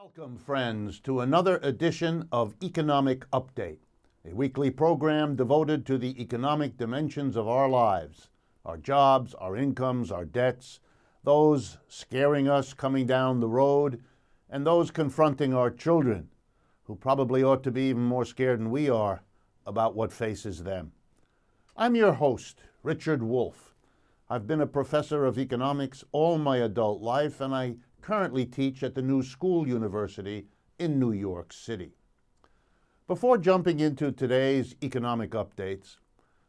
Welcome, friends, to another edition of Economic Update, a weekly program devoted to the economic dimensions of our lives, our jobs, our incomes, our debts, those scaring us coming down the road, and those confronting our children, who probably ought to be even more scared than we are about what faces them. I'm your host, Richard Wolff. I've been a professor of economics all my adult life, and I currently teach at the New School University in New York City. Before jumping into today's economic updates,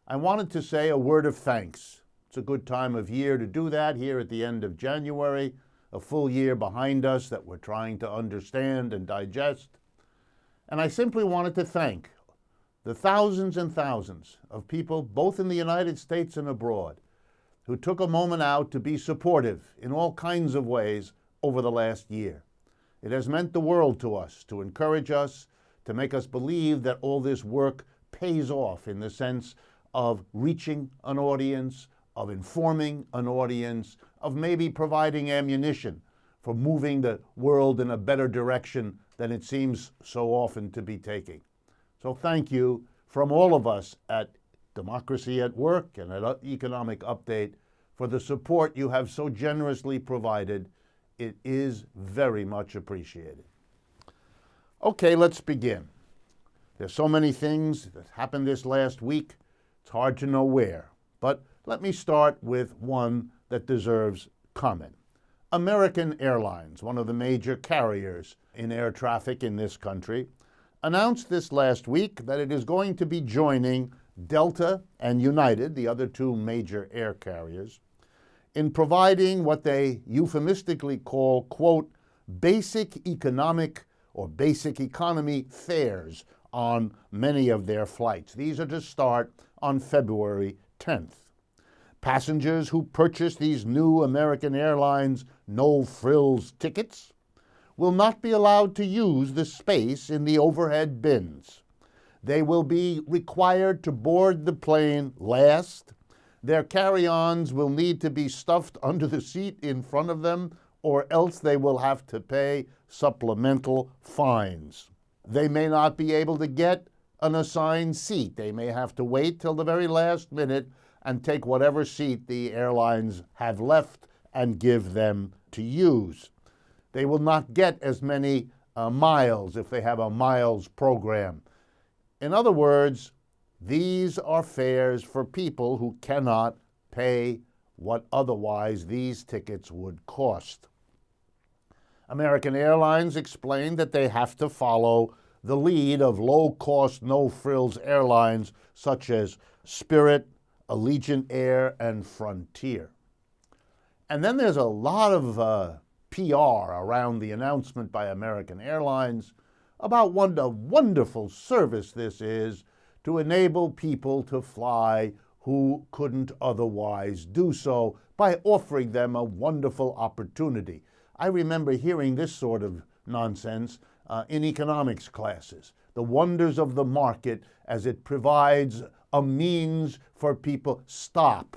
I wanted to say a word of thanks. It's a good time of year to do that here at the end of January, a full year behind us that we're trying to understand and digest. And I simply wanted to thank the thousands and thousands of people, both in the United States and abroad, who took a moment out to be supportive in all kinds of ways over the last year. It has meant the world to us, to encourage us, to make us believe that all this work pays off in the sense of reaching an audience, of informing an audience, of maybe providing ammunition for moving the world in a better direction than it seems so often to be taking. So thank you from all of us at Democracy at Work and at Economic Update for the support you have so generously provided. It is very much appreciated. Okay, let's begin. There's so many things that happened this last week, it's hard to know where. But let me start with one that deserves comment. American Airlines, one of the major carriers in air traffic in this country, announced this last week that it is going to be joining Delta and United, the other two major air carriers, in providing what they euphemistically call, quote, basic economic or basic economy fares on many of their flights. These are to start on February 10th. Passengers who purchase these new American Airlines no-frills tickets will not be allowed to use the space in the overhead bins. They will be required to board the plane last. Their carry-ons will need to be stuffed under the seat in front of them, or else they will have to pay supplemental fines. They may not be able to get an assigned seat. They may have to wait till the very last minute and take whatever seat the airlines have left and give them to use. They will not get as many miles if they have a miles program. In other words, these are fares for people who cannot pay what otherwise these tickets would cost. American Airlines explained that they have to follow the lead of low-cost, no-frills airlines such as Spirit, Allegiant Air, and Frontier. And then there's a lot of PR around the announcement by American Airlines about what a wonderful service this is to enable people to fly who couldn't otherwise do so by offering them a wonderful opportunity. I remember hearing this sort of nonsense in economics classes, the wonders of the market as it provides a means for people. Stop.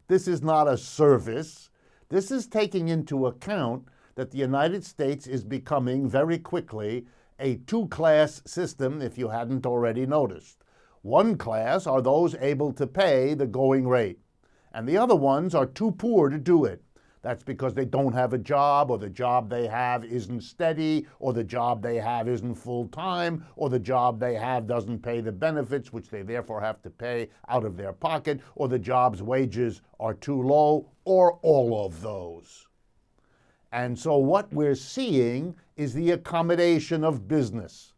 This is not a service. This is taking into account that the United States is becoming very quickly a two-class system, if you hadn't already noticed. One class are those able to pay the going rate, and the other ones are too poor to do it. That's because they don't have a job, or the job they have isn't steady, or the job they have isn't full-time, or the job they have doesn't pay the benefits, which they therefore have to pay out of their pocket, or the job's wages are too low, or all of those. And so what we're seeing is the accommodation of business.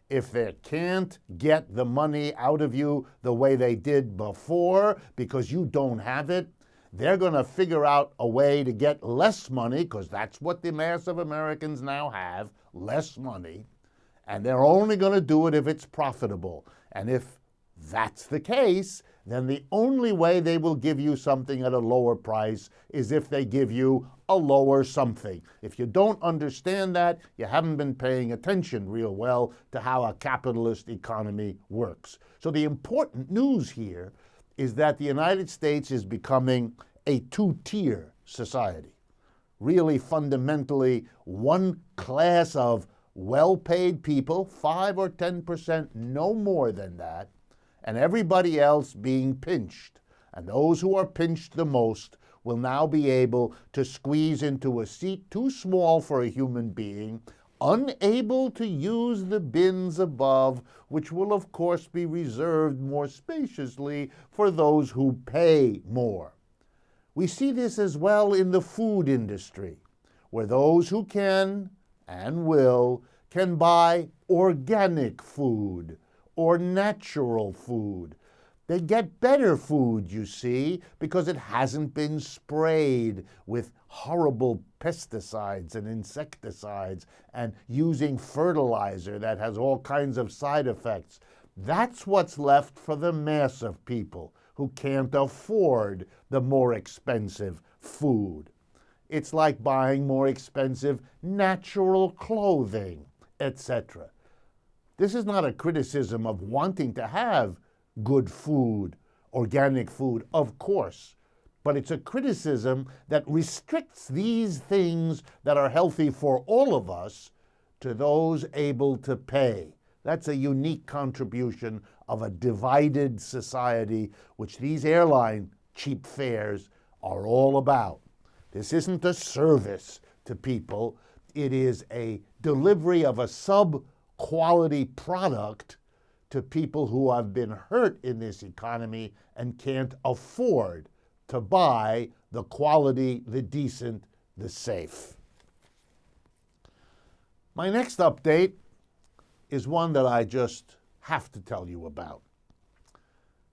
If they can't get the money out of you the way they did before because you don't have it, they're going to figure out a way to get less money, because that's what the mass of Americans now have, less money, and they're only going to do it if it's profitable. And if that's the case, then the only way they will give you something at a lower price is if they give you a lower something. If you don't understand that, you haven't been paying attention real well to how a capitalist economy works. So the important news here is that the United States is becoming a two-tier society. really fundamentally one class of well-paid people, 5 or 10%, no more than that, and everybody else being pinched. And those who are pinched the most will now be able to squeeze into a seat too small for a human being, unable to use the bins above, which will of course be reserved more spaciously for those who pay more. We see this as well in the food industry, where those who can and will can buy organic food or natural food. They get better food, you see, because it hasn't been sprayed with horrible pesticides and insecticides and using fertilizer that has all kinds of side effects. That's what's left for the mass of people who can't afford the more expensive food. It's like buying more expensive natural clothing, etc. This is not a criticism of wanting to have good food, organic food, of course, but it's a criticism that restricts these things that are healthy for all of us to those able to pay. That's a unique contribution of a divided society, which these airline cheap fares are all about. This isn't a service to people. It is a delivery of a sub-quality product to people who have been hurt in this economy and can't afford to buy the quality, the decent, the safe. My next update is one that I just have to tell you about.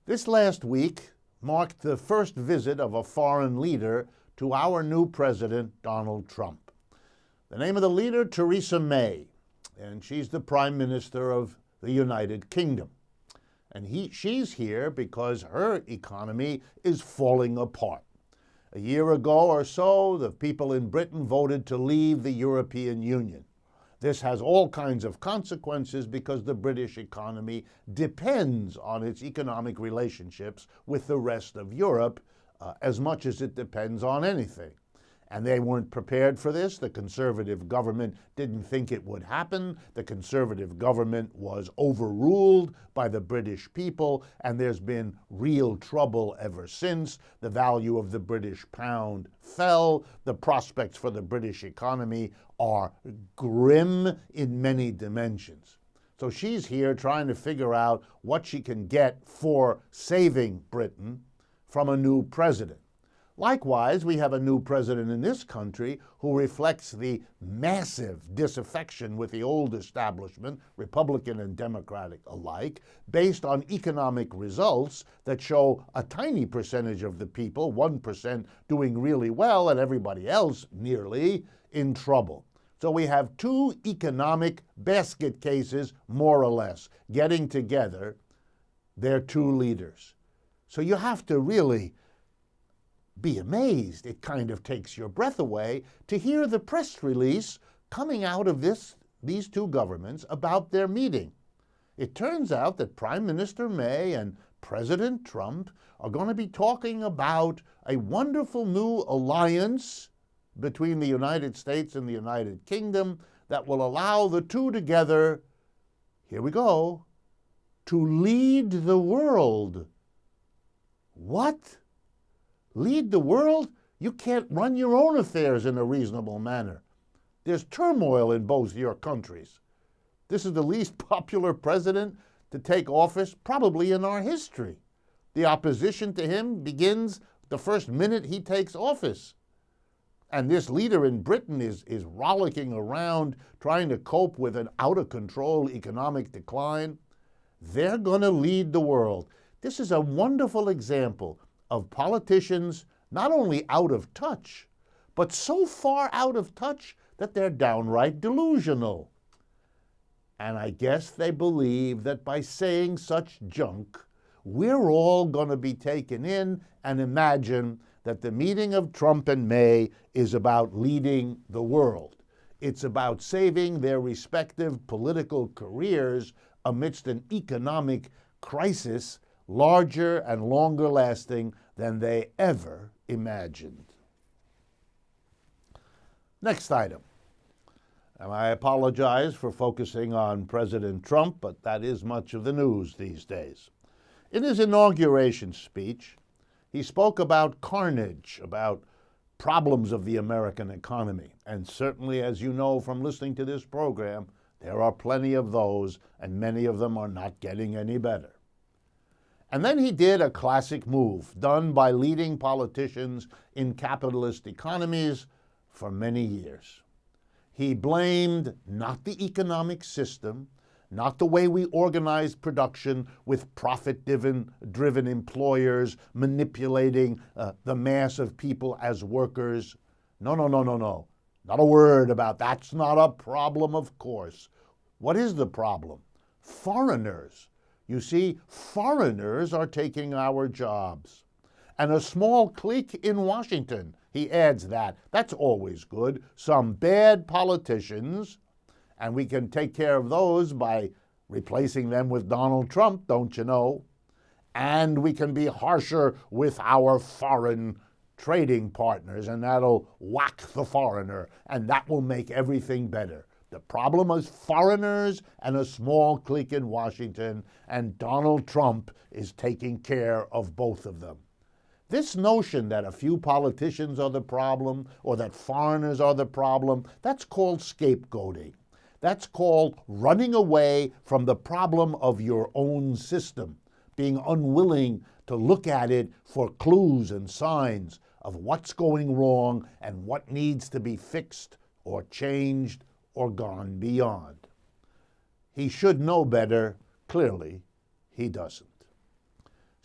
This last week marked the first visit of a foreign leader to our new president, Donald Trump. The name of the leader, Theresa May, and she's the Prime Minister of the United Kingdom. And she's here because her economy is falling apart. A year ago or so, the people in Britain voted to leave the European Union. This has all kinds of consequences because the British economy depends on its economic relationships with the rest of Europe as much as it depends on anything. And they weren't prepared for this. The Conservative government didn't think it would happen. The Conservative government was overruled by the British people, and there's been real trouble ever since. The value of the British pound fell. The prospects for the British economy are grim in many dimensions. So she's here trying to figure out what she can get for saving Britain from a new president. Likewise, we have a new president in this country who reflects the massive disaffection with the old establishment, Republican and Democratic alike, based on economic results that show a tiny percentage of the people, 1%, doing really well and everybody else nearly in trouble. So we have two economic basket cases, more or less, getting together their two leaders. So you have to really be amazed. It kind of takes your breath away to hear the press release coming out of these two governments about their meeting. It turns out that Prime Minister May and President Trump are going to be talking about a wonderful new alliance between the United States and the United Kingdom that will allow the two together, here we go, to lead the world. What? Lead the world? You can't run your own affairs in a reasonable manner. There's turmoil in both your countries. This is the least popular president to take office probably in our history. The opposition to him begins the first minute he takes office. And this leader in Britain is rollicking around trying to cope with an out-of-control economic decline. They're going to lead the world. This is a wonderful example of politicians not only out of touch, but so far out of touch that they're downright delusional. And I guess they believe that by saying such junk, we're all going to be taken in and imagine that the meeting of Trump and May is about leading the world. It's about saving their respective political careers amidst an economic crisis larger and longer lasting than they ever imagined. Next item. And I apologize for focusing on President Trump, but that is much of the news these days. In his inauguration speech, he spoke about carnage, about problems of the American economy. And certainly, as you know from listening to this program, there are plenty of those, and many of them are not getting any better. And then he did a classic move done by leading politicians in capitalist economies for many years. He blamed not the economic system, not the way we organize production with profit-driven employers manipulating the mass of people as workers. No. Not a word about that's not a problem, of course. What is the problem? Foreigners. You see, foreigners are taking our jobs. And a small clique in Washington, he adds that. That's always good. Some bad politicians, and we can take care of those by replacing them with Donald Trump, don't you know? And we can be harsher with our foreign trading partners, and that'll whack the foreigner, and that will make everything better. The problem is foreigners and a small clique in Washington, and Donald Trump is taking care of both of them. This notion that a few politicians are the problem or that foreigners are the problem, that's called scapegoating. That's called running away from the problem of your own system, being unwilling to look at it for clues and signs of what's going wrong and what needs to be fixed or changed or gone beyond. He should know better. Clearly, he doesn't.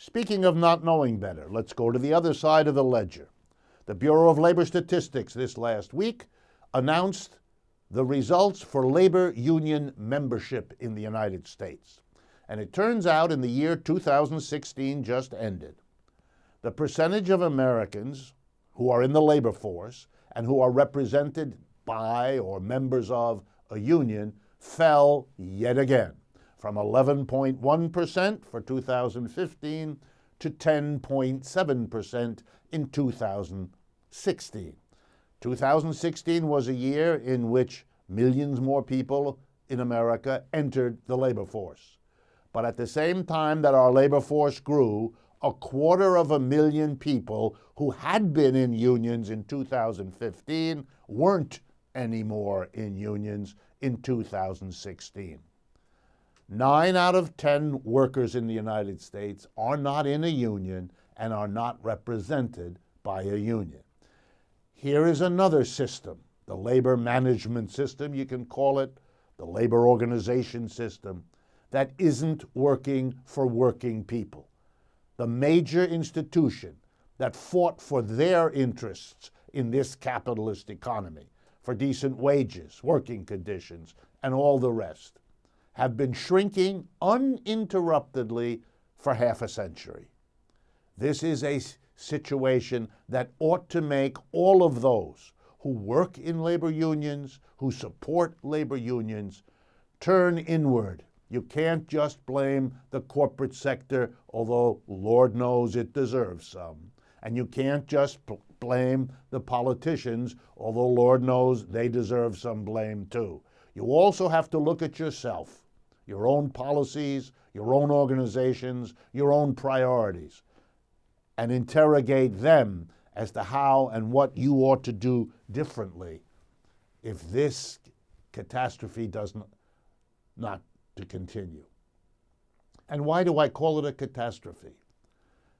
Speaking of not knowing better, let's go to the other side of the ledger. The Bureau of Labor Statistics this last week announced the results for labor union membership in the United States. And it turns out in the year 2016 just ended, the percentage of Americans who are in the labor force and who are represented by or members of a union fell yet again, from 11.1% for 2015 to 10.7% in 2016. 2016 was a year in which millions more people in America entered the labor force. But at the same time that our labor force grew, 250,000 people who had been in unions in 2015 weren't anymore in unions in 2016. 9 out of 10 workers in the United States are not in a union and are not represented by a union. Here is another system, the labor management system, you can call it, the labor organization system, that isn't working for working people. The major institution that fought for their interests in this capitalist economy, for decent wages, working conditions, and all the rest, have been shrinking uninterruptedly for half a century. This is a situation that ought to make all of those who work in labor unions, who support labor unions, turn inward. You can't just blame the corporate sector, although Lord knows it deserves some. And you can't just blame the politicians, although Lord knows they deserve some blame too. You also have to look at yourself, your own policies, your own organizations, your own priorities, and interrogate them as to how and what you ought to do differently if this catastrophe does not to continue. And why do I call it a catastrophe?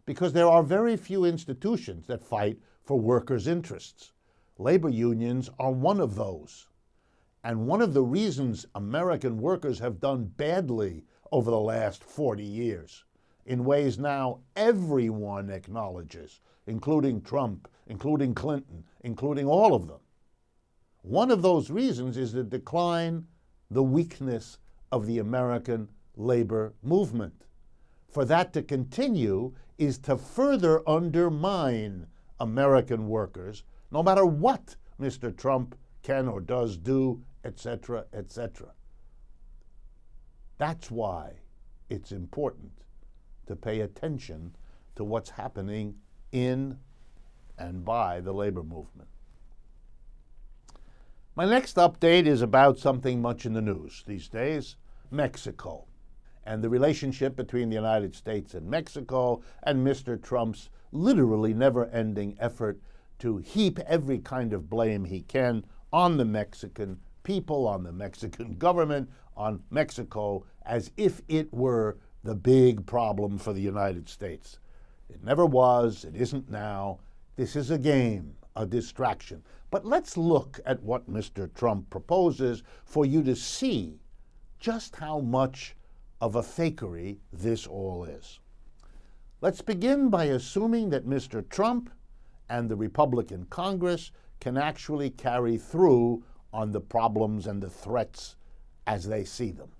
Because there are very few institutions that fight for workers' interests. Labor unions are one of those. And one of the reasons American workers have done badly over the last 40 years, in ways now everyone acknowledges, including Trump, including Clinton, including all of them. One of those reasons is the decline, the weakness of the American labor movement. For that to continue is to further undermine American workers, no matter what Mr. Trump can or does do, etc., etc. That's why it's important to pay attention to what's happening in and by the labor movement. My next update is about something much in the news these days, Mexico, and the relationship between the United States and Mexico, and Mr. Trump's literally never-ending effort to heap every kind of blame he can on the Mexican people, on the Mexican government, on Mexico, as if it were the big problem for the United States. It never was, it isn't now. This is a game, a distraction. But let's look at what Mr. Trump proposes for you to see just how much of a fakery this all is. Let's begin by assuming that Mr. Trump and the Republican Congress can actually carry through on the problems and the threats as they see them.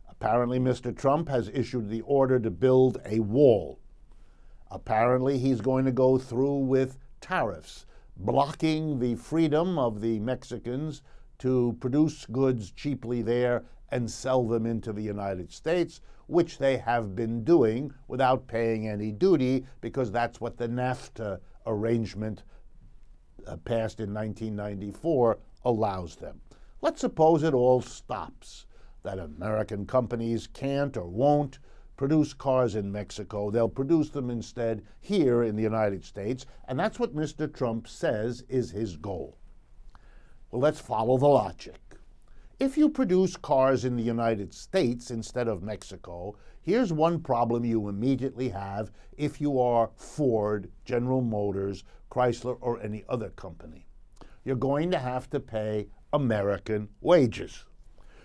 Apparently, Mr. Trump has issued the order to build a wall. Apparently, he's going to go through with tariffs, blocking the freedom of the Mexicans to produce goods cheaply there and sell them into the United States, which they have been doing without paying any duty, because that's what the NAFTA arrangement passed in 1994 allows them. Let's suppose it all stops, that American companies can't or won't produce cars in Mexico. They'll produce them instead here in the United States, and that's what Mr. Trump says is his goal. Well, let's follow the logic. If you produce cars in the United States instead of Mexico, here's one problem you immediately have if you are Ford, General Motors, Chrysler, or any other company. You're going to have to pay American wages.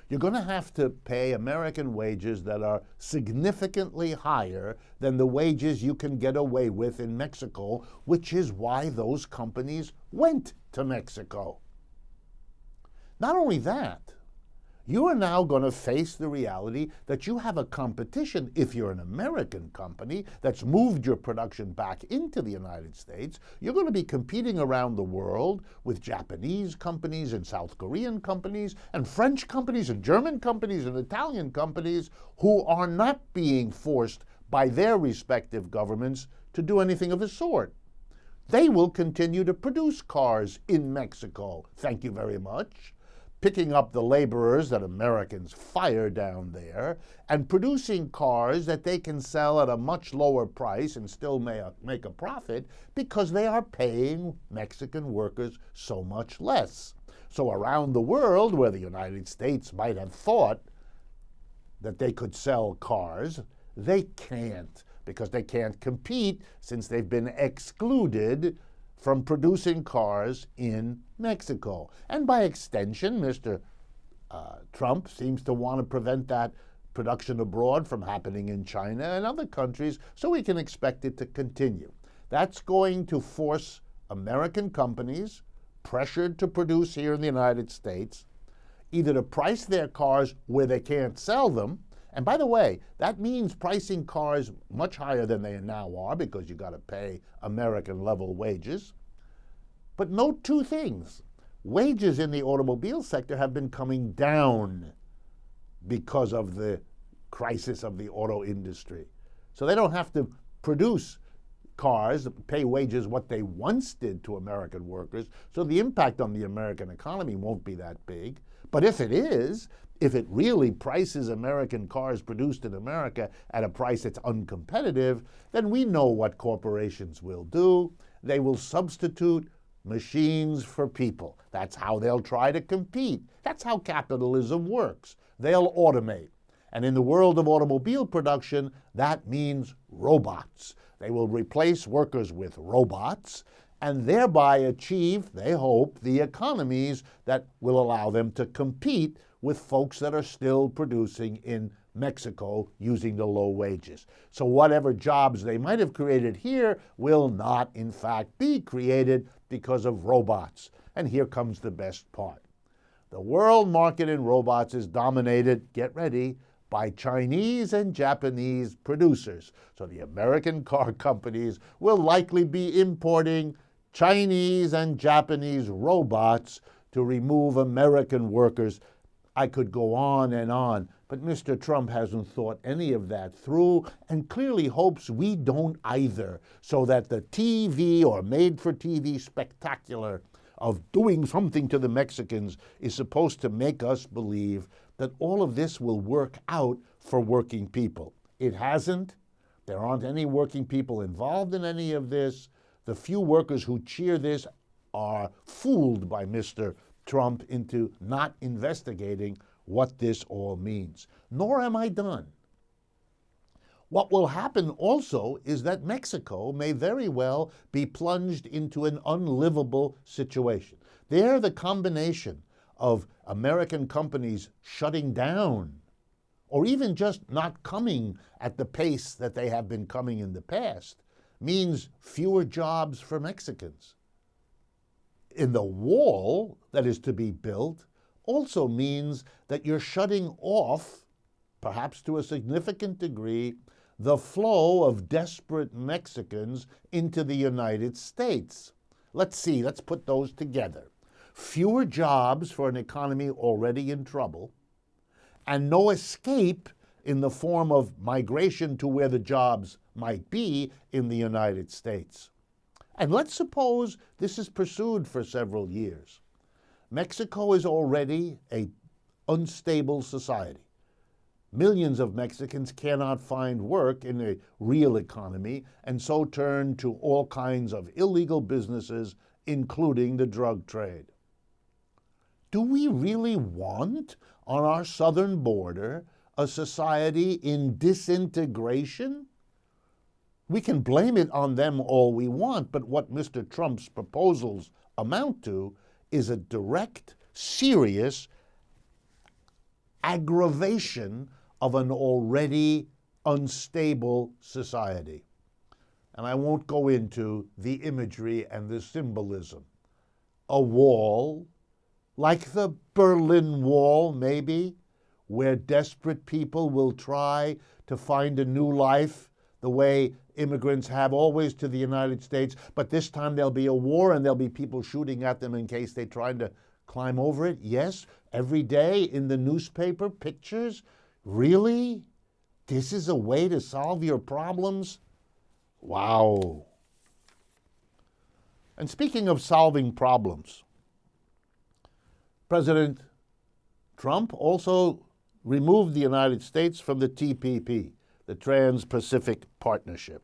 You're going to have to pay American wages that are significantly higher than the wages you can get away with in Mexico, which is why those companies went to Mexico. Not only that, you are now going to face the reality that you have a competition, if you're an American company that's moved your production back into the United States. You're going to be competing around the world with Japanese companies and South Korean companies and French companies and German companies and Italian companies who are not being forced by their respective governments to do anything of the sort. They will continue to produce cars in Mexico. Thank you very much. Picking up the laborers that Americans fire down there and producing cars that they can sell at a much lower price and still make a profit because they are paying Mexican workers so much less. So around the world, where the United States might have thought that they could sell cars, they can't, because they can't compete since they've been excluded from producing cars in Mexico. And by extension, Mr. Trump seems to want to prevent that production abroad from happening in China and other countries, so we can expect it to continue. That's going to force American companies, pressured to produce here in the United States, either to price their cars where they can't sell them. And by the way, that means pricing cars much higher than they now are, because you've got to pay American level wages. But note two things. Wages in the automobile sector have been coming down because of the crisis of the auto industry. So they don't have to produce cars, pay wages what they once did to American workers. So the impact on the American economy won't be that big. But if it is, if it really prices American cars produced in America at a price that's uncompetitive, then we know what corporations will do. They will substitute machines for people. That's how they'll try to compete. That's how capitalism works. They'll automate. And in the world of automobile production, that means robots. They will replace workers with robots and thereby achieve, they hope, the economies that will allow them to compete with folks that are still producing in Mexico using the low wages. So whatever jobs they might have created here will not, in fact, be created because of robots. And here comes the best part. The world market in robots is dominated, get ready, by Chinese and Japanese producers. So the American car companies will likely be importing Chinese and Japanese robots to remove American workers. I could go on, but Mr. Trump hasn't thought any of that through and clearly hopes we don't either, so that the TV or made-for-TV spectacular of doing something to the Mexicans is supposed to make us believe that all of this will work out for working people. It hasn't. There aren't any working people involved in any of this. The few workers who cheer this are fooled by Mr. Trump into not investigating what this all means. Nor am I done. What will happen also is that Mexico may very well be plunged into an unlivable situation. There, the combination of American companies shutting down or even just not coming at the pace that they have been coming in the past means fewer jobs for Mexicans. In the wall that is to be built also means that you're shutting off, perhaps to a significant degree, the flow of desperate Mexicans into the United States. Let's put those together. Fewer jobs for an economy already in trouble, and no escape in the form of migration to where the jobs might be in the United States. And let's suppose this is pursued for several years. Mexico is already an unstable society. Millions of Mexicans cannot find work in a real economy and so turn to all kinds of illegal businesses, including the drug trade. Do we really want on our southern border a society in disintegration? We can blame it on them all we want, but what Mr. Trump's proposals amount to is a direct, serious aggravation of an already unstable society. And I won't go into the imagery and the symbolism. A wall, like the Berlin Wall maybe, where desperate people will try to find a new life the way immigrants have always to the United States, but this time there'll be a war and there'll be people shooting at them in case they try to climb over it. Yes, every day in the newspaper, pictures. Really? This is a way to solve your problems? Wow. And speaking of solving problems, President Trump also removed the United States from the TPP, the Trans-Pacific Partnership.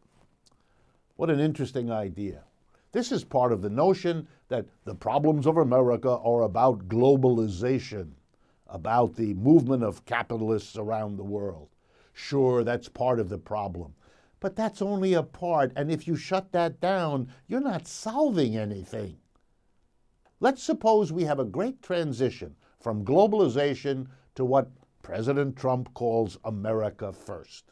What an interesting idea. This is part of the notion that the problems of America are about globalization, about the movement of capitalists around the world. Sure, that's part of the problem, but that's only a part, and if you shut that down, you're not solving anything. Let's suppose we have a great transition from globalization to what President Trump calls America First.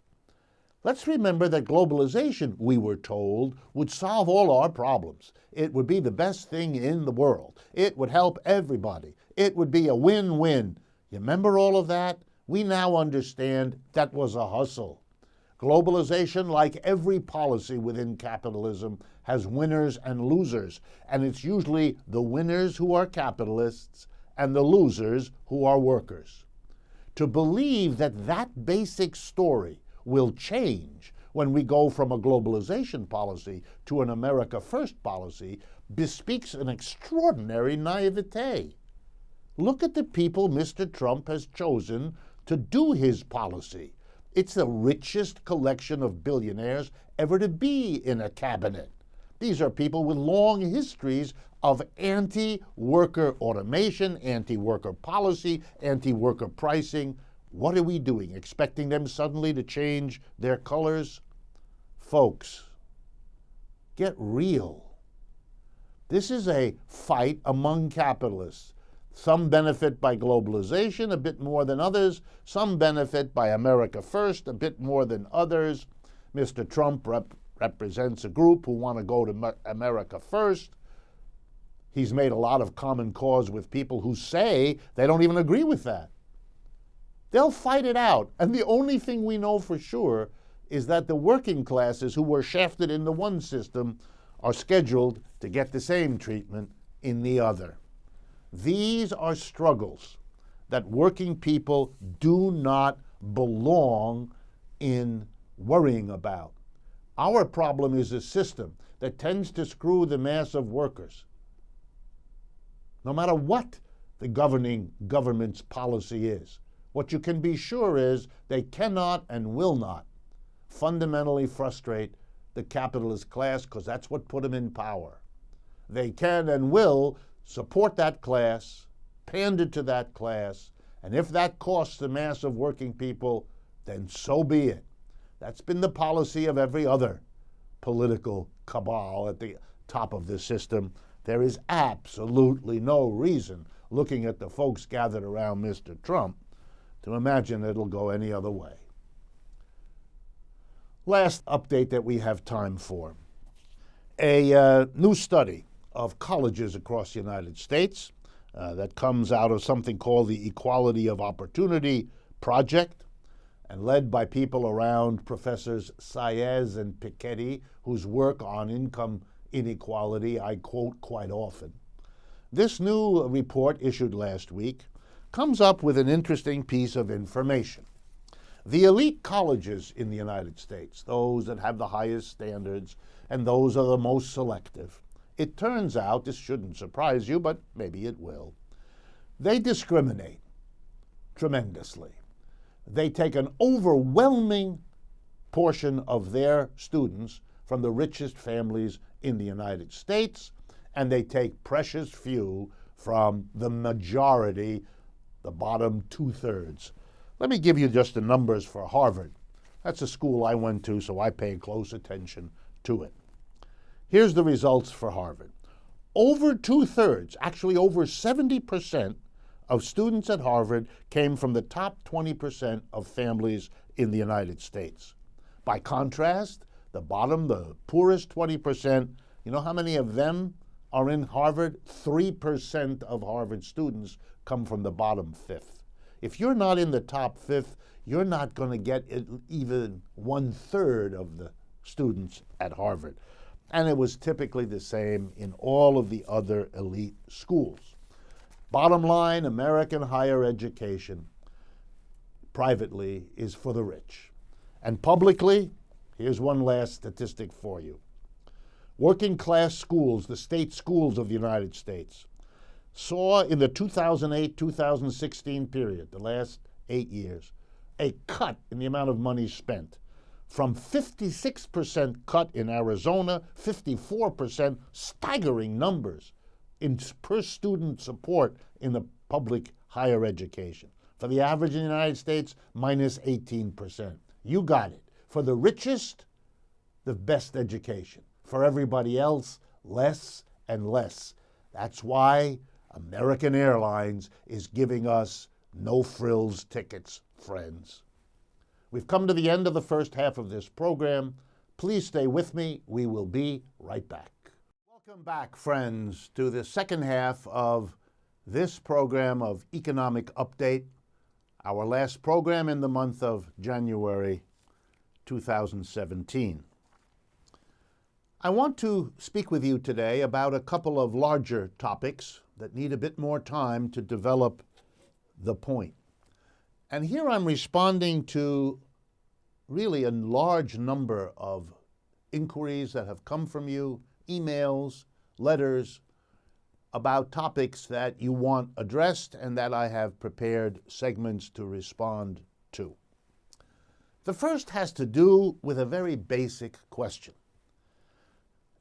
Let's remember that globalization, we were told, would solve all our problems. It would be the best thing in the world. It would help everybody. It would be a win-win. You remember all of that? We now understand that was a hustle. Globalization, like every policy within capitalism, has winners and losers, and it's usually the winners who are capitalists and the losers who are workers. To believe that that basic story will change when we go from a globalization policy to an America First policy bespeaks an extraordinary naivete. Look at the people Mr. Trump has chosen to do his policy. It's the richest collection of billionaires ever to be in a cabinet. These are people with long histories of anti-worker automation, anti-worker policy, anti-worker pricing. What are we doing? Expecting them suddenly to change their colors? Folks, get real. This is a fight among capitalists. Some benefit by globalization a bit more than others. Some benefit by America First a bit more than others. Mr. Trump represents a group who want to go to America First. He's made a lot of common cause with people who say they don't even agree with that. They'll fight it out. And the only thing we know for sure is that the working classes who were shafted in the one system are scheduled to get the same treatment in the other. These are struggles that working people do not belong in worrying about. Our problem is a system that tends to screw the mass of workers. no matter what the governing government's policy is. What you can be sure is they cannot and will not fundamentally frustrate the capitalist class, because that's what put them in power. They can and will support that class, pander to that class, and if that costs the mass of working people, then so be it. That's been the policy of every other political cabal at the top of the system. There is absolutely no reason, looking at the folks gathered around Mr. Trump, to imagine it'll go any other way. Last update that we have time for. A new study of colleges across the United States that comes out of something called the Equality of Opportunity Project, and led by people around Professors Saez and Piketty, whose work on income inequality I quote quite often. This new report, issued last week, comes up with an interesting piece of information. The elite colleges in the United States, those that have the highest standards and those are the most selective, it turns out, this shouldn't surprise you, but maybe it will, they discriminate tremendously. They take an overwhelming portion of their students from the richest families in the United States, and they take precious few from the majority, the bottom two-thirds. Let me give you just the numbers for Harvard. That's a school I went to, so I pay close attention to it. Here's the results for Harvard. Over two-thirds, actually over 70% of students at Harvard came from the top 20% of families in the United States. By contrast, the bottom, the poorest 20%, you know how many of them are in Harvard? 3% of Harvard students come from the bottom fifth. If you're not in the top fifth, you're not going to get even 1/3 of the students at Harvard. And it was typically the same in all of the other elite schools. Bottom line, American higher education, privately, is for the rich. And publicly, here's one last statistic for you. Working class schools, the state schools of the United States, saw in the 2008-2016 period, the last 8 years, a cut in the amount of money spent. From 56% cut in Arizona, 54%, staggering numbers, in per student support in the public higher education. For the average in the United States, minus 18%. You got it. For the richest, the best education. For everybody else, less and less. That's why American Airlines is giving us no-frills tickets, friends. We've come to the end of the first half of this program. Please stay with me. We will be right back. Welcome back, friends, to the second half of this program of Economic Update, our last program in the month of January 2017. I want to speak with you today about a couple of larger topics that need a bit more time to develop the point. And here I'm responding to really a large number of inquiries that have come from you, emails, letters, about topics that you want addressed and that I have prepared segments to respond to. The first has to do with a very basic question.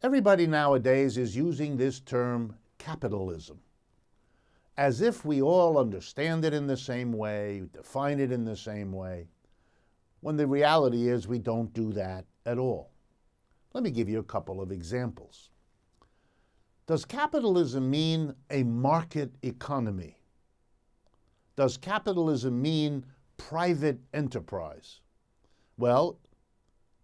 Everybody nowadays is using this term capitalism, as if we all understand it in the same way, define it in the same way, when the reality is we don't do that at all. Let me give you a couple of examples. Does capitalism mean a market economy? Does capitalism mean private enterprise? Well,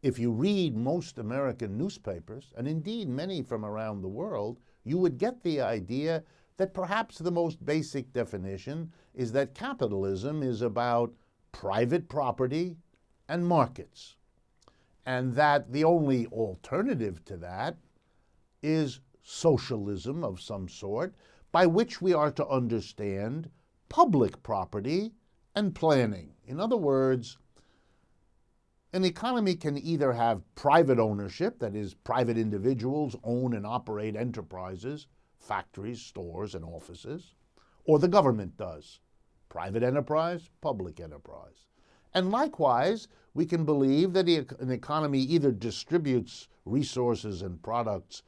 if you read most American newspapers, and indeed many from around the world, you would get the idea that perhaps the most basic definition is that capitalism is about private property and markets, and that the only alternative to that is socialism of some sort, by which we are to understand public property and planning. In other words, an economy can either have private ownership, that is, private individuals own and operate enterprises factories, stores, and offices, or the government does, private enterprise, public enterprise. And likewise, we can believe that an economy either distributes resources and products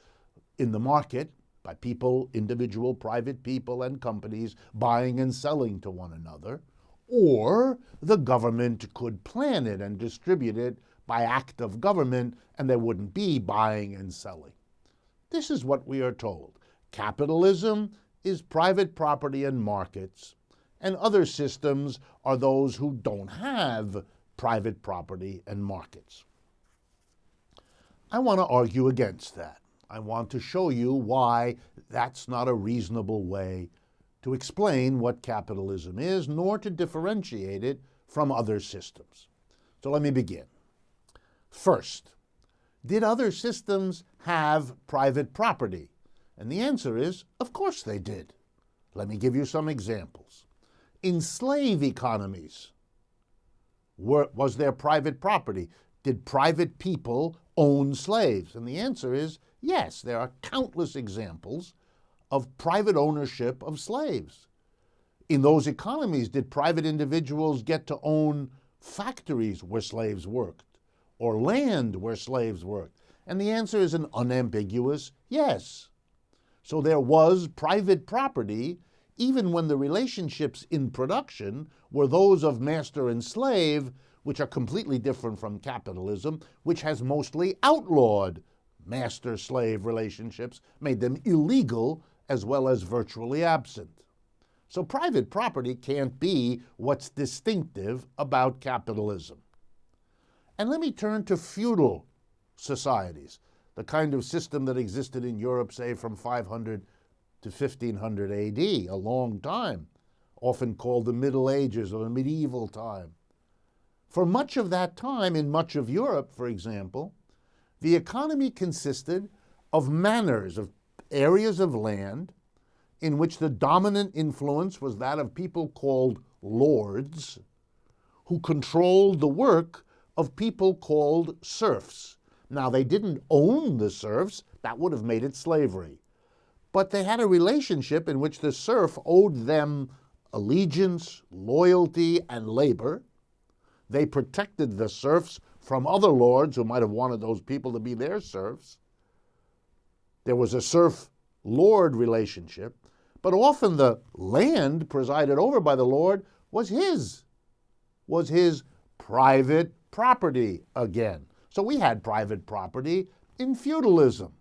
in the market by people, individual private people and companies buying and selling to one another, or the government could plan it and distribute it by act of government, and there wouldn't be buying and selling. This is what we are told. Capitalism is private property and markets, and other systems are those who don't have private property and markets. I want to argue against that. I want to show you why that's not a reasonable way to explain what capitalism is, nor to differentiate it from other systems. So let me begin. First, did other systems have private property? And the answer is, of course they did. Let me give you some examples. In slave economies, was there private property? Did private people own slaves? And the answer is yes. There are countless examples of private ownership of slaves. In those economies, did private individuals get to own factories where slaves worked, or land where slaves worked? And the answer is an unambiguous yes. So there was private property even when the relationships in production were those of master and slave, which are completely different from capitalism, which has mostly outlawed master-slave relationships, made them illegal as well as virtually absent. So private property can't be what's distinctive about capitalism. And let me turn to feudal societies, the kind of system that existed in Europe, say, from 500 to 1500 AD, a long time, often called the Middle Ages or the medieval time. For much of that time, in much of Europe, for example, the economy consisted of manors, of areas of land in which the dominant influence was that of people called lords, who controlled the work of people called serfs. Now, they didn't own the serfs. That would have made it slavery. But they had a relationship in which the serf owed them allegiance, loyalty, and labor. They protected the serfs from other lords who might have wanted those people to be their serfs. There was a serf-lord relationship, but often the land presided over by the lord was his private property again. So we had private property in feudalism.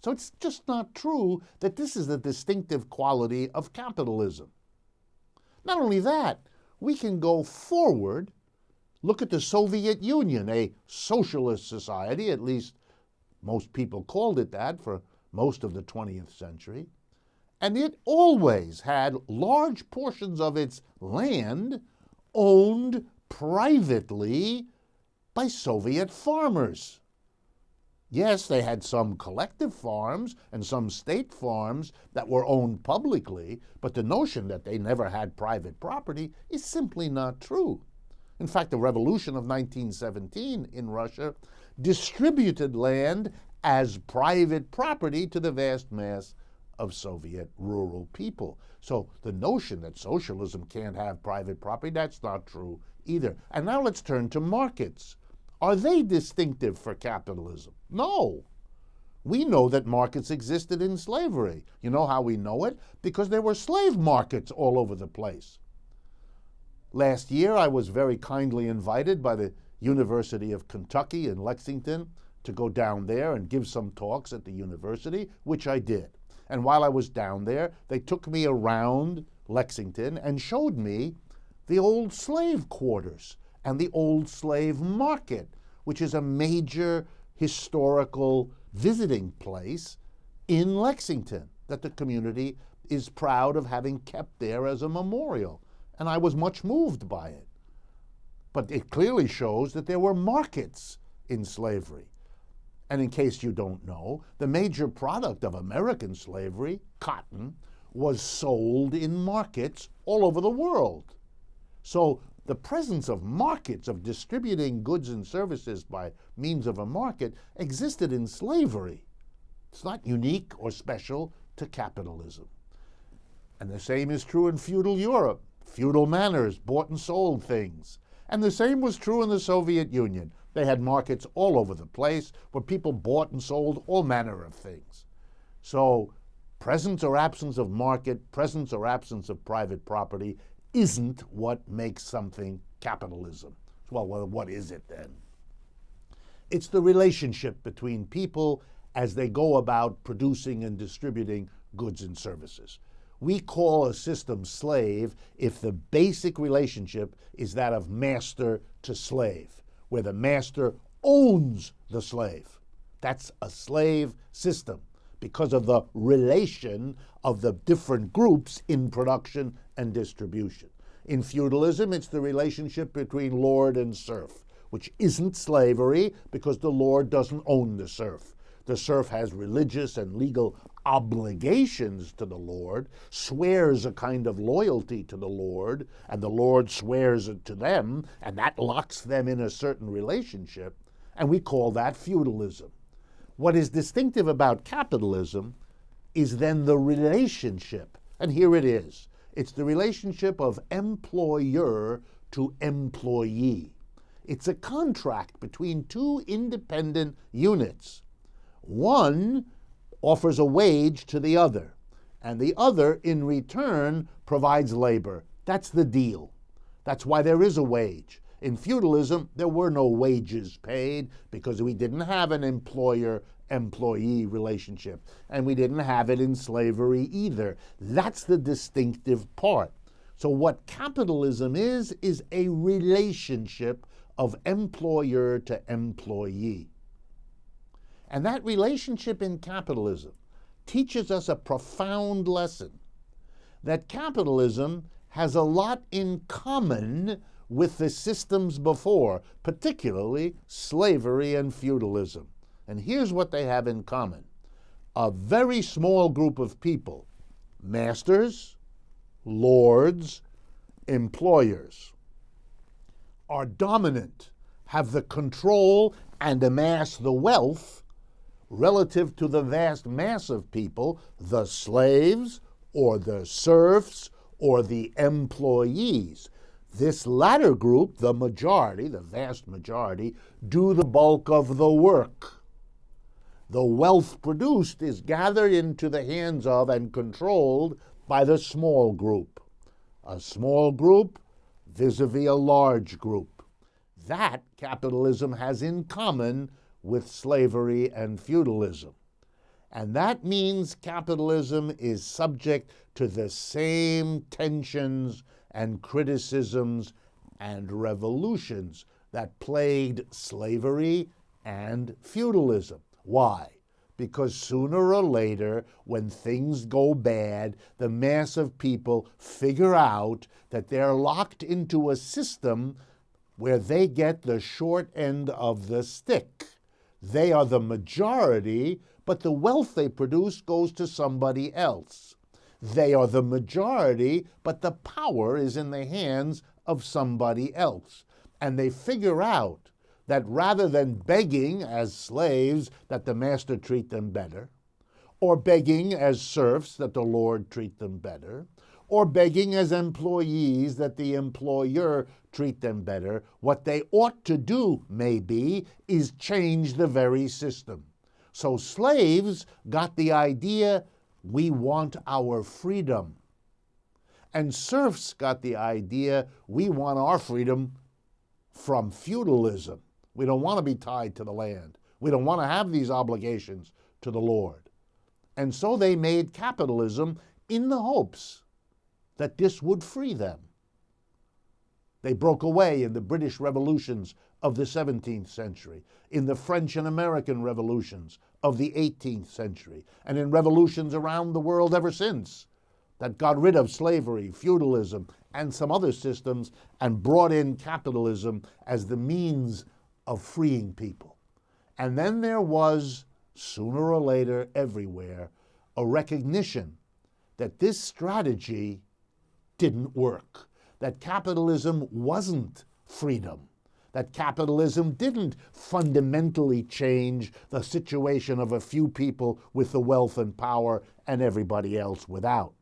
So it's just not true that this is the distinctive quality of capitalism. Not only that, we can go forward, look at the Soviet Union, a socialist society, at least most people called it that for most of the 20th century, and it always had large portions of its land owned privately by Soviet farmers. Yes, they had some collective farms and some state farms that were owned publicly, but the notion that they never had private property is simply not true. In fact, the revolution of 1917 in Russia distributed land as private property to the vast mass of Soviet rural people. So the notion that socialism can't have private property, that's not true either. And now let's turn to markets. Are they distinctive for capitalism? No. We know that markets existed in slavery. You know how we know it? Because there were slave markets all over the place. Last year, I was very kindly invited by the University of Kentucky in Lexington to go down there and give some talks at the university, which I did. And while I was down there, they took me around Lexington and showed me the old slave quarters and the old slave market, which is a major historical visiting place in Lexington that the community is proud of having kept there as a memorial. And I was much moved by it. But it clearly shows that there were markets in slavery. And in case you don't know, the major product of American slavery, cotton, was sold in markets all over the world. So the presence of markets, of distributing goods and services by means of a market, existed in slavery. It's not unique or special to capitalism. And the same is true in feudal Europe. Feudal manors bought and sold things. And the same was true in the Soviet Union. They had markets all over the place where people bought and sold all manner of things. So presence or absence of market, presence or absence of private property isn't what makes something capitalism. Well, what is it then? It's the relationship between people as they go about producing and distributing goods and services. We call a system slave if the basic relationship is that of master to slave, where the master owns the slave. That's a slave system because of the relation of the different groups in production and distribution. In feudalism, it's the relationship between lord and serf, which isn't slavery because the lord doesn't own the serf. The serf has religious and legal obligations to the lord, swears a kind of loyalty to the lord, and the lord swears it to them, and that locks them in a certain relationship, and we call that feudalism. What is distinctive about capitalism is then the relationship, and here it is. It's the relationship of employer to employee. It's a contract between two independent units. One offers a wage to the other, and the other, in return, provides labor. That's the deal. That's why there is a wage. In feudalism, there were no wages paid because we didn't have an employer-employee relationship, and we didn't have it in slavery either. That's the distinctive part. So what capitalism is a relationship of employer to employee. And that relationship in capitalism teaches us a profound lesson, that capitalism has a lot in common with the systems before, particularly slavery and feudalism. And here's what they have in common. A very small group of people, masters, lords, employers, are dominant, have the control, and amass the wealth relative to the vast mass of people, the slaves or the serfs or the employees. This latter group, the majority, the vast majority, do the bulk of the work. The wealth produced is gathered into the hands of and controlled by the small group. A small group vis-a-vis a large group. That capitalism has in common with slavery and feudalism. And that means capitalism is subject to the same tensions and criticisms and revolutions that plagued slavery and feudalism. Why? Because sooner or later, when things go bad, the mass of people figure out that they're locked into a system where they get the short end of the stick. They are the majority, but the wealth they produce goes to somebody else. They are the majority, but the power is in the hands of somebody else. And they figure out that rather than begging as slaves that the master treat them better, or begging as serfs that the lord treat them better, or begging as employees that the employer treat them better, what they ought to do, maybe, is change the very system. So slaves got the idea, we want our freedom. And serfs got the idea, we want our freedom from feudalism. We don't want to be tied to the land. We don't want to have these obligations to the lord. And so they made capitalism in the hopes that this would free them. They broke away in the British revolutions of the 17th century, in the French and American revolutions of the 18th century, and in revolutions around the world ever since that got rid of slavery, feudalism, and some other systems and brought in capitalism as the means of freeing people. And then there was, sooner or later, everywhere, a recognition that this strategy didn't work, that capitalism wasn't freedom, that capitalism didn't fundamentally change the situation of a few people with the wealth and power and everybody else without.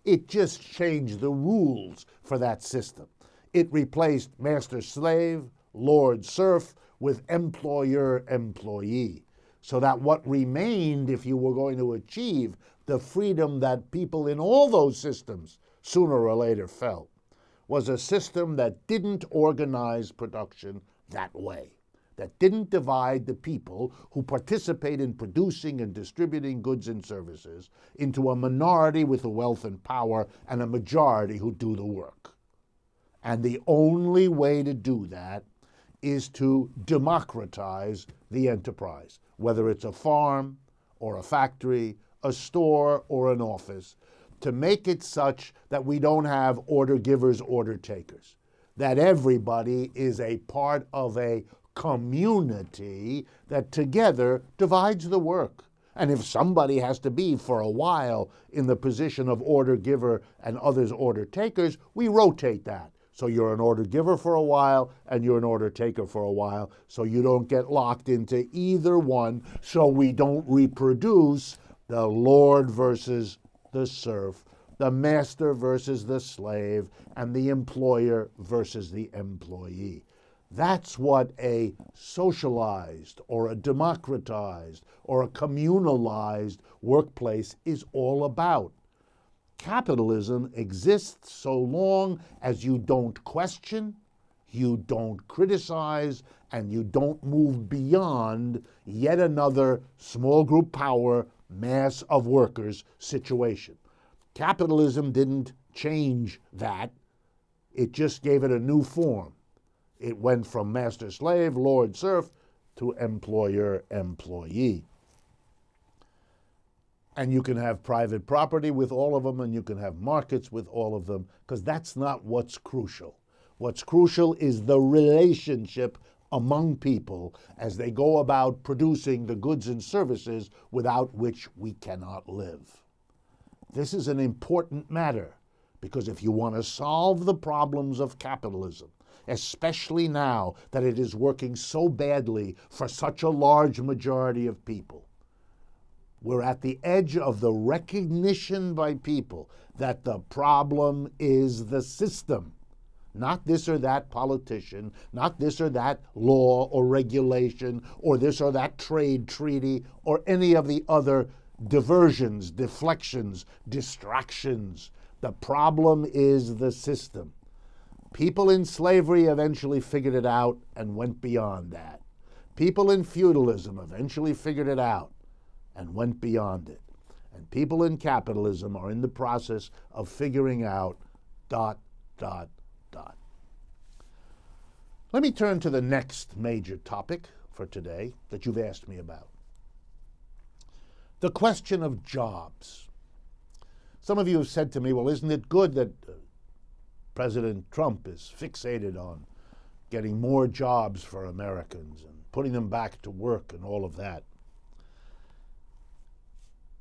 It just changed the rules for that system. It replaced master-slave, lord-serf with employer-employee, so that what remained, if you were going to achieve the freedom that people in all those systems sooner or later felt, was a system that didn't organize production that way, that didn't divide the people who participate in producing and distributing goods and services into a minority with the wealth and power and a majority who do the work. And the only way to do that is to democratize the enterprise, whether it's a farm or a factory, a store or an office, to make it such that we don't have order givers, order takers, that everybody is a part of a community that together divides the work. And if somebody has to be for a while in the position of order giver and others order takers, we rotate that. So you're an order giver for a while and you're an order taker for a while, so you don't get locked into either one, so we don't reproduce the lord versus the serf, the master versus the slave, and the employer versus the employee. That's what a socialized or a democratized or a communalized workplace is all about. Capitalism exists so long as you don't question, you don't criticize, and you don't move beyond yet another small group power, mass of workers situation. Capitalism didn't change that. It just gave it a new form. It went from master-slave, lord-serf, to employer-employee. And you can have private property with all of them, and you can have markets with all of them, because that's not what's crucial. What's crucial is the relationship among people as they go about producing the goods and services without which we cannot live. This is an important matter, because if you want to solve the problems of capitalism, especially now that it is working so badly for such a large majority of people, we're at the edge of the recognition by people that the problem is the system, not this or that politician, not this or that law or regulation, or this or that trade treaty, or any of the other diversions, deflections, distractions. The problem is the system. People in slavery eventually figured it out and went beyond that. People in feudalism eventually figured it out and went beyond it. And people in capitalism are in the process of figuring out ... Let me turn to the next major topic for today that you've asked me about. The question of jobs. Some of you have said to me, well, isn't it good that President Trump is fixated on getting more jobs for Americans and putting them back to work and all of that?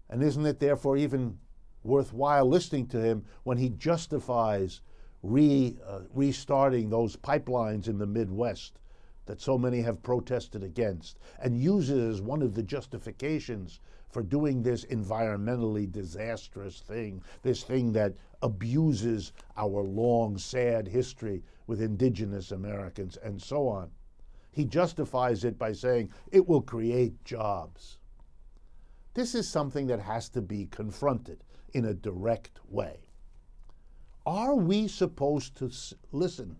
And isn't it therefore even worthwhile listening to him when he justifies restarting those pipelines in the Midwest that so many have protested against, and uses as one of the justifications for doing this environmentally disastrous thing, this thing that abuses our long, sad history with indigenous Americans and so on? He justifies it by saying it will create jobs. This is something that has to be confronted in a direct way. Are we supposed to listen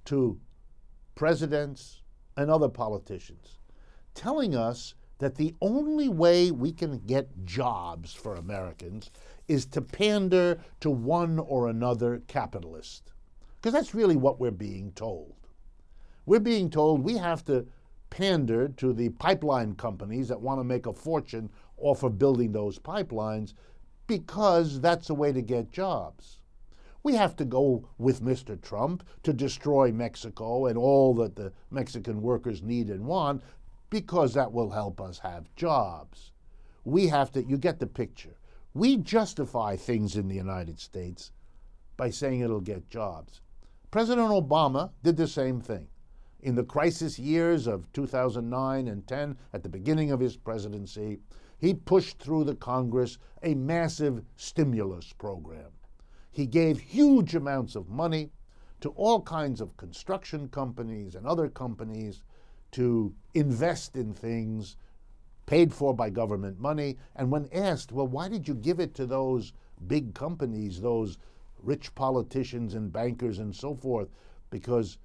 to presidents and other politicians telling us that the only way we can get jobs for Americans is to pander to one or another capitalist? Because that's really what we're being told. We're being told we have to pander to the pipeline companies that want to make a fortune off of building those pipelines because that's a way to get jobs. We have to go with Mr. Trump to destroy Mexico and all that the Mexican workers need and want because that will help us have jobs. We have to, you get the picture. We justify things in the United States by saying it'll get jobs. President Obama did the same thing. In the crisis years of 2009 and 10, at the beginning of his presidency, he pushed through the Congress a massive stimulus program. He gave huge amounts of money to all kinds of construction companies and other companies to invest in things paid for by government money. And when asked, well, why did you give it to those big companies, those rich politicians and bankers and so forth? Because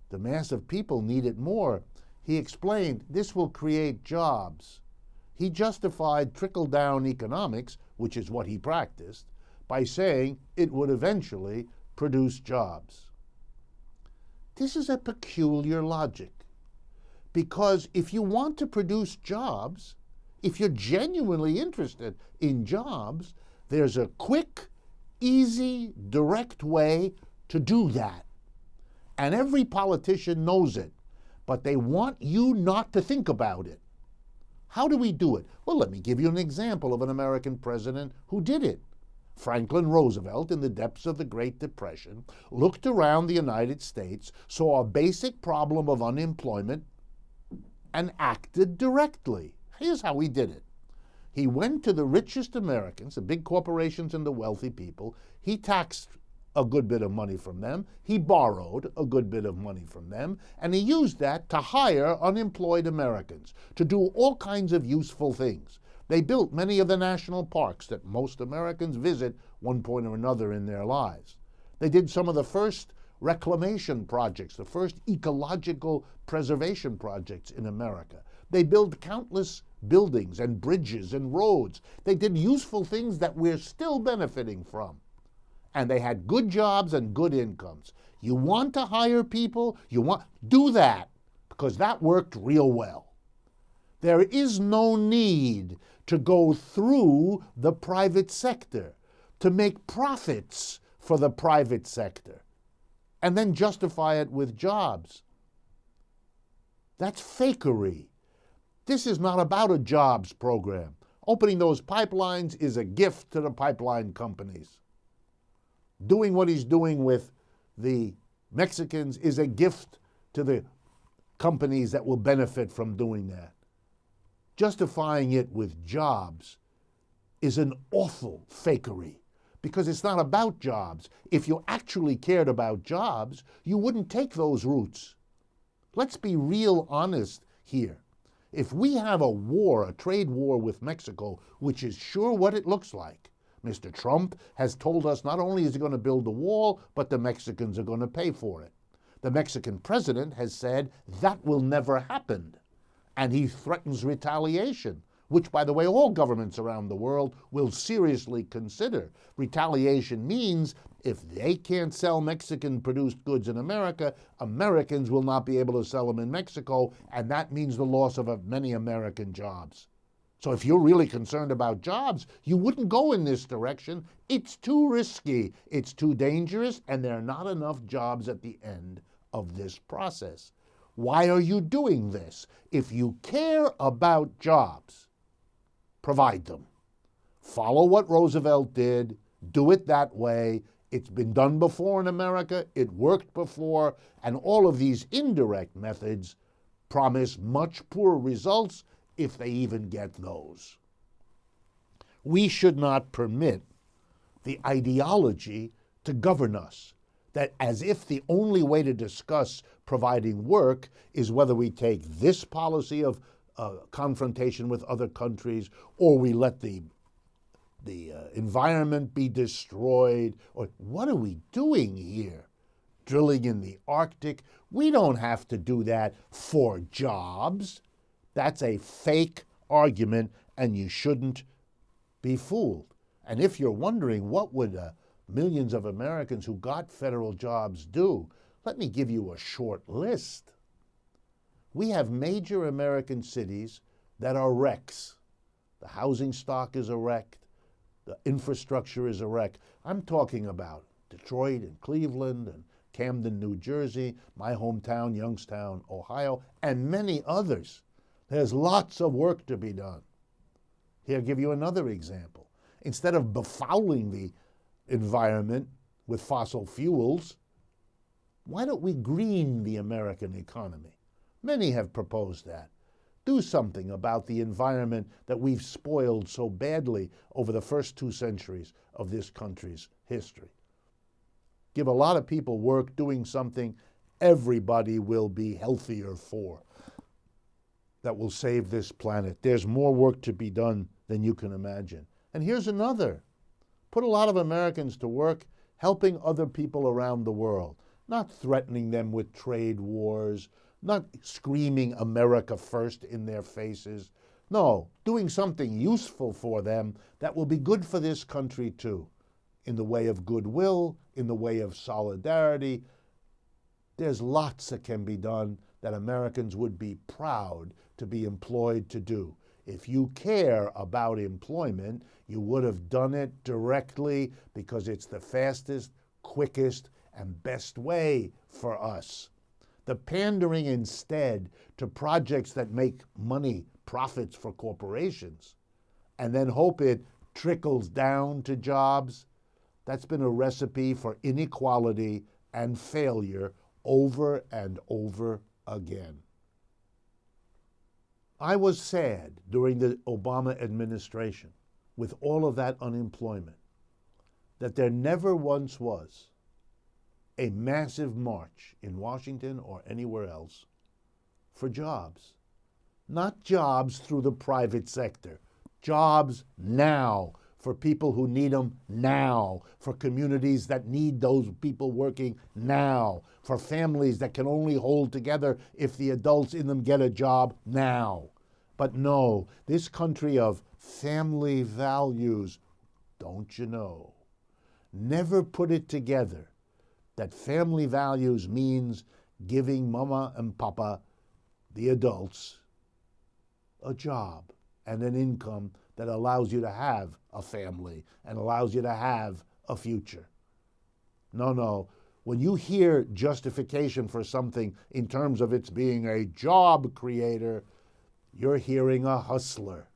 the mass of people need it more. He explained, this will create jobs. He justified trickle-down economics, which is what he practiced, by saying it would eventually produce jobs. This is a peculiar logic, because if you want to produce jobs, if you're genuinely interested in jobs, there's a quick, easy, direct way to do that. And every politician knows it, but they want you not to think about it. How do we do it? Well, let me give you an example of an American president who did it. Franklin Roosevelt, in the depths of the Great Depression, looked around the United States, saw a basic problem of unemployment, and acted directly. Here's how he did it. He went to the richest Americans, the big corporations and the wealthy people. He taxed a good bit of money from them. He borrowed a good bit of money from them, and he used that to hire unemployed Americans to do all kinds of useful things. They built many of the national parks that most Americans visit one point or another in their lives. They did some of the first reclamation projects, the first ecological preservation projects in America. They built countless buildings and bridges and roads. They did useful things that we're still benefiting from. And they had good jobs and good incomes. You want to hire people? Do that, because that worked real well. There is no need to go through the private sector to make profits for the private sector and then justify it with jobs. That's fakery. This is not about a jobs program. Opening those pipelines is a gift to the pipeline companies. Doing what he's doing with the Mexicans is a gift to the companies that will benefit from doing that. Justifying it with jobs is an awful fakery, because it's not about jobs. If you actually cared about jobs, you wouldn't take those routes. Let's be real honest here. If we have a war, a trade war with Mexico, which is sure what it looks like, Mr. Trump has told us not only is he going to build the wall, but the Mexicans are going to pay for it. The Mexican president has said that will never happen, and he threatens retaliation, which, by the way, all governments around the world will seriously consider. Retaliation means if they can't sell Mexican-produced goods in America, Americans will not be able to sell them in Mexico, and that means the loss of many American jobs. So if you're really concerned about jobs, you wouldn't go in this direction. It's too risky, it's too dangerous, and there are not enough jobs at the end of this process. Why are you doing this? If you care about jobs, provide them. Follow what Roosevelt did. Do it that way. It's been done before in America. It worked before. And all of these indirect methods promise much poorer results, if they even get those. We should not permit the ideology to govern us, that as if the only way to discuss providing work is whether we take this policy of confrontation with other countries, or we let the environment be destroyed, or what are we doing here? Drilling in the Arctic? We don't have to do that for jobs. That's a fake argument, and you shouldn't be fooled. And if you're wondering what would millions of Americans who got federal jobs do, let me give you a short list. We have major American cities that are wrecks. The housing stock is a wreck. The infrastructure is a wreck. I'm talking about Detroit and Cleveland and Camden, New Jersey, my hometown, Youngstown, Ohio, and many others. There's lots of work to be done. Here, I'll give you another example. Instead of befouling the environment with fossil fuels, Why don't we green the American economy? Many have proposed that. Do something about the environment that we've spoiled so badly over the first 2 centuries of this country's history. Give a lot of people work doing something everybody will be healthier for, that will save this planet. There's more work to be done than you can imagine. And here's another. Put a lot of Americans to work helping other people around the world, not threatening them with trade wars, not screaming America first in their faces. No, doing something useful for them that will be good for this country too, in the way of goodwill, in the way of solidarity. There's lots that can be done that Americans would be proud to be employed to do. If you care about employment, you would have done it directly because it's the fastest, quickest, and best way for us. The pandering instead to projects that make money, profits for corporations, and then hope it trickles down to jobs, that's been a recipe for inequality and failure over and over again. I was sad during the Obama administration, with all of that unemployment, that there never once was a massive march in Washington or anywhere else for jobs. Not jobs through the private sector, jobs now for people who need them now, for communities that need those people working now, for families that can only hold together if the adults in them get a job now. But no, this country of family values, don't you know, never put it together that family values means giving mama and papa, the adults, a job and an income that allows you to have a family and allows you to have a future. No. When you hear justification for something in terms of its being a job creator, you're hearing a hustler.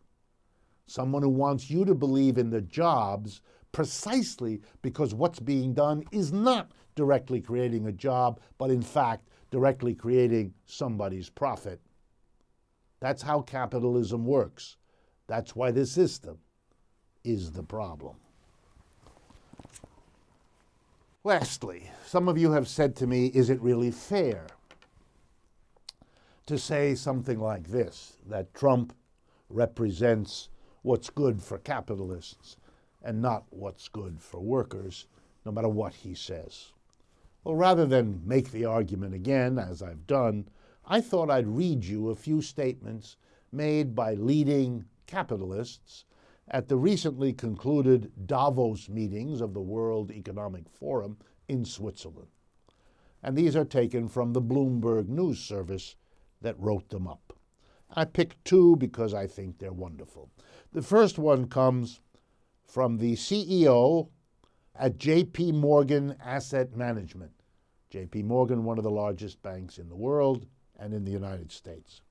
Someone who wants you to believe in the jobs precisely because what's being done is not directly creating a job, but in fact, directly creating somebody's profit. That's how capitalism works. That's why the system is the problem. Lastly, some of you have said to me, is it really fair to say something like this, that Trump represents what's good for capitalists and not what's good for workers, no matter what he says? Well, rather than make the argument again, as I've done, I thought I'd read you a few statements made by leading capitalists at the recently concluded Davos meetings of the World Economic Forum in Switzerland. And these are taken from the Bloomberg News Service that wrote them up. I picked 2 because I think they're wonderful. The first one comes from the CEO at J.P. Morgan Asset Management. J.P. Morgan, one of the largest banks in the world and in the United States.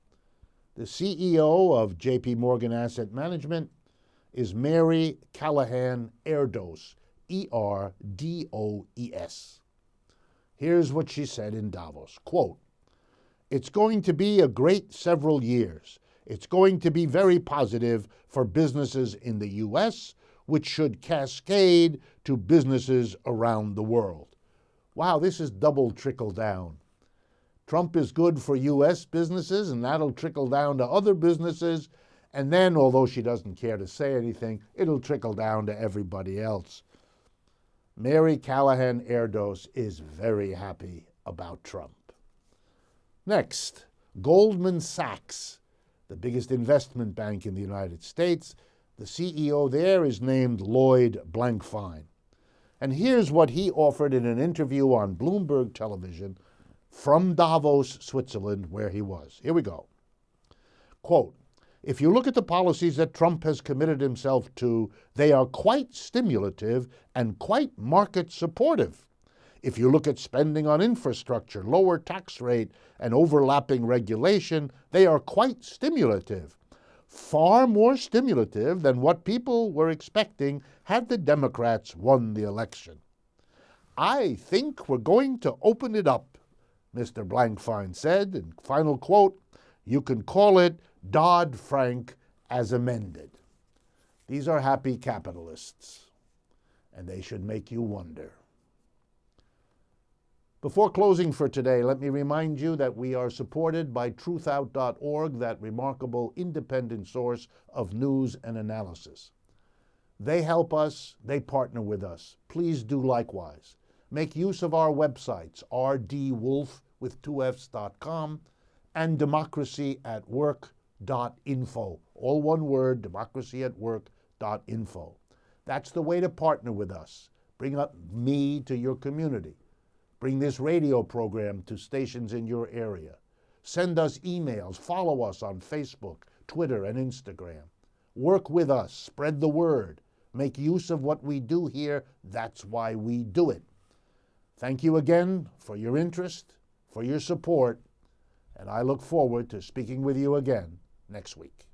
The CEO of J.P. Morgan Asset Management is Mary Callahan Erdos, E-R-D-O-E-S. Here's what she said in Davos, quote, "It's going to be a great several years. It's going to be very positive for businesses in the U.S., which should cascade to businesses around the world." Wow, this is double trickle down. Trump is good for U.S. businesses, and that'll trickle down to other businesses. And then, although she doesn't care to say anything, it'll trickle down to everybody else. Mary Callahan Erdos is very happy about Trump. Next, Goldman Sachs, the biggest investment bank in the United States. The CEO there is named Lloyd Blankfein. And here's what he offered in an interview on Bloomberg television from Davos, Switzerland, where he was. Here we go. Quote, "If you look at the policies that Trump has committed himself to, they are quite stimulative and quite market supportive. If you look at spending on infrastructure, lower tax rate, and overlapping regulation, they are quite stimulative. Far more stimulative than what people were expecting had the Democrats won the election. I think we're going to open it up, Mr. Blankfein said, and final quote, you can call it Dodd-Frank as amended. These are happy capitalists, and they should make you wonder. Before closing for today, let me remind you that we are supported by truthout.org, that remarkable independent source of news and analysis. They help us, they partner with us. Please do likewise. Make use of our websites, rdwolf with 2fs.com and democracyatwork.info. All one word, democracyatwork.info. That's the way to partner with us. Bring up me to your community. Bring this radio program to stations in your area. Send us emails. Follow us on Facebook, Twitter, and Instagram. Work with us. Spread the word. Make use of what we do here. That's why we do it. Thank you again for your interest, for your support, and I look forward to speaking with you again next week.